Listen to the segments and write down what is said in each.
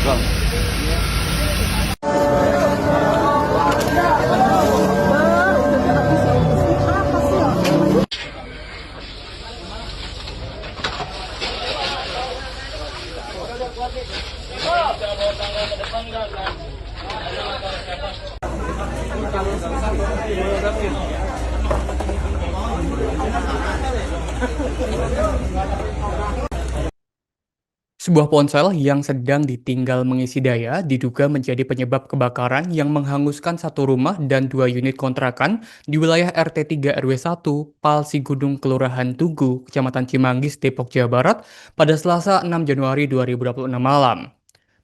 Bang. Sebuah ponsel yang sedang ditinggal mengisi daya diduga menjadi penyebab kebakaran yang menghanguskan satu rumah dan dua unit kontrakan di wilayah RT 3 RW 1, Palsi Gunung Kelurahan Tugu, Kecamatan Cimanggis, Depok, Jawa Barat pada Selasa 6 Januari 2026 malam.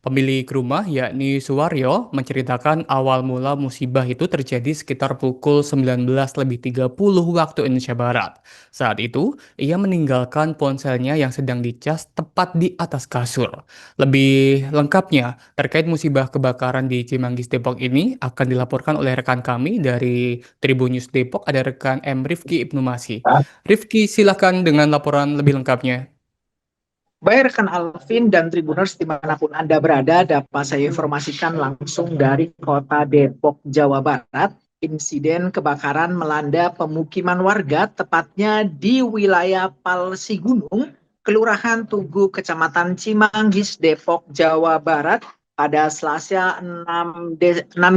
Pemilik rumah yakni Suwaryo menceritakan awal mula musibah itu terjadi sekitar pukul 19.30 waktu Indonesia Barat. Saat itu, ia meninggalkan ponselnya yang sedang dicas tepat di atas kasur. Lebih lengkapnya, terkait musibah kebakaran di Cimanggis Depok ini akan dilaporkan oleh rekan kami dari Tribun News Depok, ada rekan Rifki Ibnu Masih. Rifki, silakan dengan laporan lebih lengkapnya. Baik rekan Alvin dan Tribuners dimanapun Anda berada, dapat saya informasikan langsung dari kota Depok, Jawa Barat. Insiden kebakaran melanda pemukiman warga, tepatnya di wilayah Palsi Gunung, Kelurahan Tugu, Kecamatan Cimanggis, Depok, Jawa Barat pada Selasa 6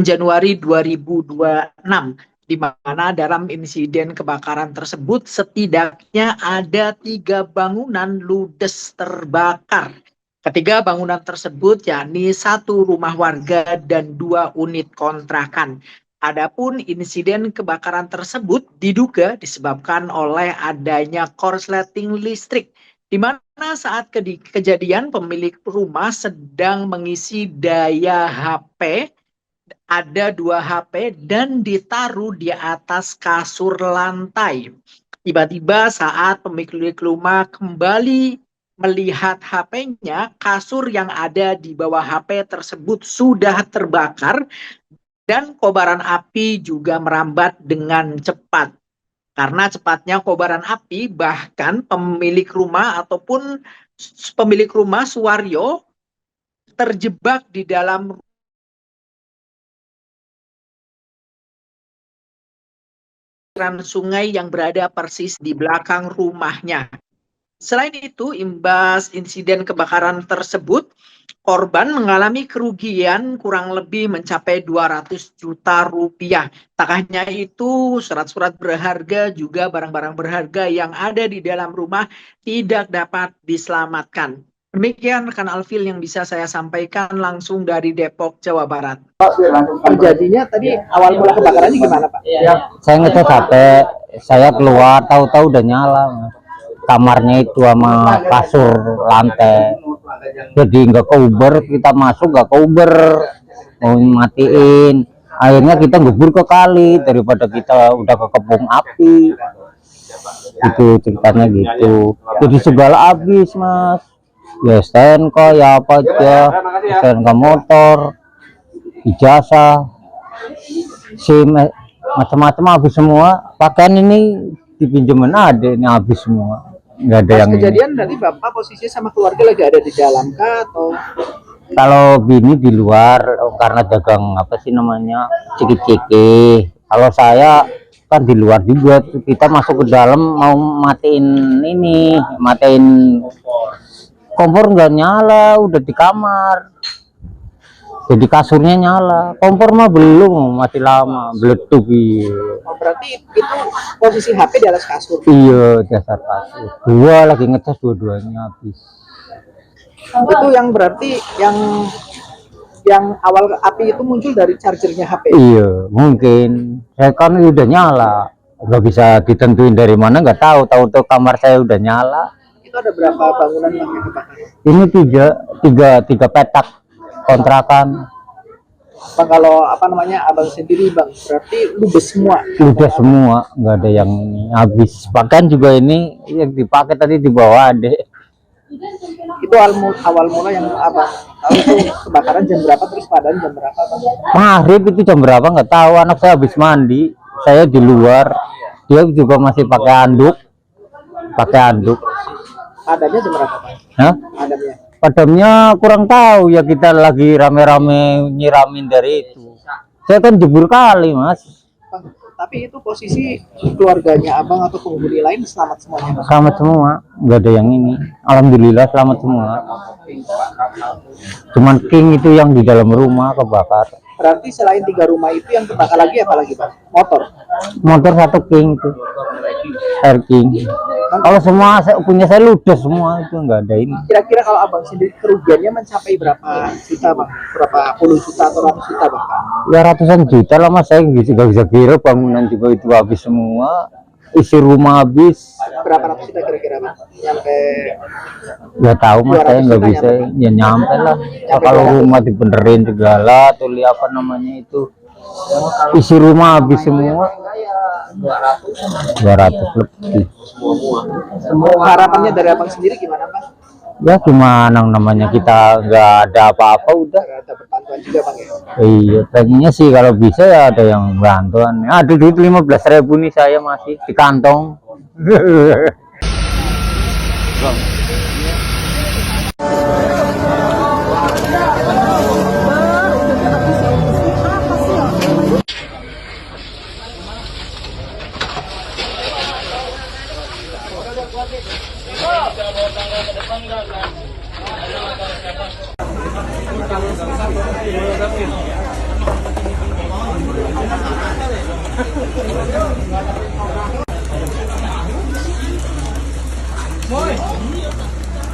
Januari 2026. Di mana dalam insiden kebakaran tersebut setidaknya ada 3 bangunan ludes terbakar. Ketiga bangunan tersebut yakni 1 rumah warga dan 2 unit kontrakan. Adapun insiden kebakaran tersebut diduga disebabkan oleh adanya korsleting listrik, di mana saat kejadian pemilik rumah sedang mengisi daya HP, ada 2 HP dan ditaruh di atas kasur lantai. Tiba-tiba saat pemilik rumah kembali melihat HP-nya, kasur yang ada di bawah HP tersebut sudah terbakar dan kobaran api juga merambat dengan cepat. Karena cepatnya kobaran api, bahkan pemilik rumah Suwaryo terjebak di dalam sungai yang berada persis di belakang rumahnya. Selain itu, imbas insiden kebakaran tersebut, korban mengalami kerugian kurang lebih mencapai 200 juta rupiah. Tak hanya itu, surat-surat berharga juga barang-barang berharga yang ada di dalam rumah tidak dapat diselamatkan. Demikian rekan Alfil yang bisa saya sampaikan langsung dari Depok, Jawa Barat. Terjadinya tadi awal mula kebakarannya gimana, Pak? Saya ngecas HP, saya keluar, tahu-tahu udah nyala. Kamarnya itu sama kasur lantai, jadi nggak keuber, kita masuk nggak keuber, mau matiin. Akhirnya kita ngebur ke kali daripada kita udah kekepung api. Itu ceritanya gitu. Jadi segala habis, Mas. Ya STNK, ya apa aja, STNK motor, ijazah, SIM, macam-macam habis semua. Pakaian ini dipinjemin ada, ini habis semua. Nggak ada. Pas yang kejadian ini. Berarti Bapak posisinya sama keluarga lagi ada di dalam kah atau? Kalau bini di luar karena dagang apa sih namanya, ciki-ciki. Kalau saya kan di luar juga, kita masuk ke dalam mau matiin ini, matiin kompor nggak nyala, udah di kamar. Jadi kasurnya nyala, kompor mah belum, masih lama, beleduk. Iya. Oh, berarti itu posisi HP di atas kasur? Iya, dasar kasur. Dua lagi ngecas, dua-duanya habis. Itu yang berarti yang awal api itu muncul dari chargernya HP? Iya, mungkin. Saya kan udah nyala, nggak bisa ditentuin dari mana, nggak tahu. Tahu-tahu kamar saya udah nyala. Itu ada berapa bangunan yang kebakaran? Ini tiga petak kontrakan. Bang, kalau apa namanya abang sendiri bang, berarti ludes semua? Udah semua, nggak ada yang habis. Bahkan juga ini yang dipakai tadi di bawah adek. Itu awal mula yang abang tahu itu kebakaran jam berapa, terus padahal jam berapa bang? Maghrib itu jam berapa nggak tahu. Anak saya habis mandi, saya di luar, dia juga masih pakai anduk. Padamnya jam berapa bang? Hah? Padamnya Padamnya kurang tahu ya, kita lagi rame-rame nyiramin dari itu. Saya kan jebur kali, Mas. Bang, tapi itu posisi keluarganya abang atau penghuni lain selamat semuanya, Bang? Selamat semua, nggak ada yang ini. Alhamdulillah selamat semua. Cuman King itu yang di dalam rumah kebakar. Berarti selain 3 rumah itu yang terbakar lagi apa lagi, Bang? Motor 1 King itu, Air King. Kalau semua punya saya ludes semua, itu nggak ada ini. Kira-kira kalau abang sendiri kerugiannya mencapai berapa juta, Bang? Berapa puluh juta atau ratus juta, Bang? Ya ratusan juta lah, Mas. Saya nggak bisa kira, bangunan juga itu habis semua, isi rumah habis. Berapa ratus juta kira-kira, Bang? Sampai Ya tahu, Mas, saya 200 nggak juta bisa nyampe? ya nyampe lah. Ya, kalau rumah dibenerin segala atau apa namanya itu, isi rumah habis semua 200 lebih. Harapannya dari abang sendiri gimana, Bang? Ya gimana namanya, kita nggak ada apa-apa udah. Ada bantuan juga, Bang, ya? Iya, pengennya sih kalau bisa ya ada yang bantuan. Ada duit 15.000 nih saya masih di kantong.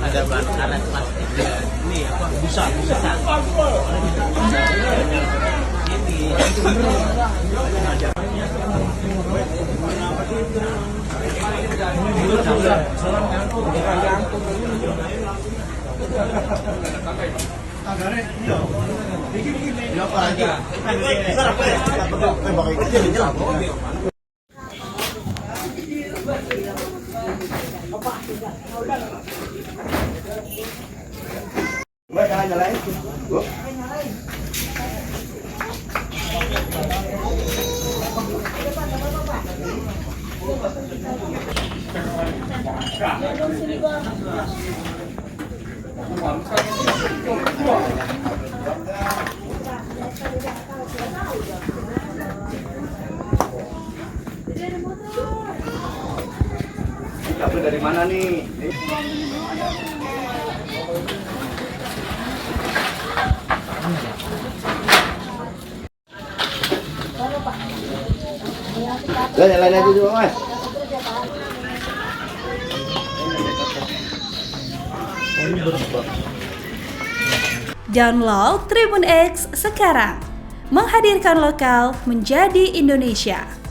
Ada bahan karet plastik ini apa busa Dari mana nih? Nyalain aja dulu, Mas. Download Tribun X sekarang, menghadirkan lokal menjadi Indonesia.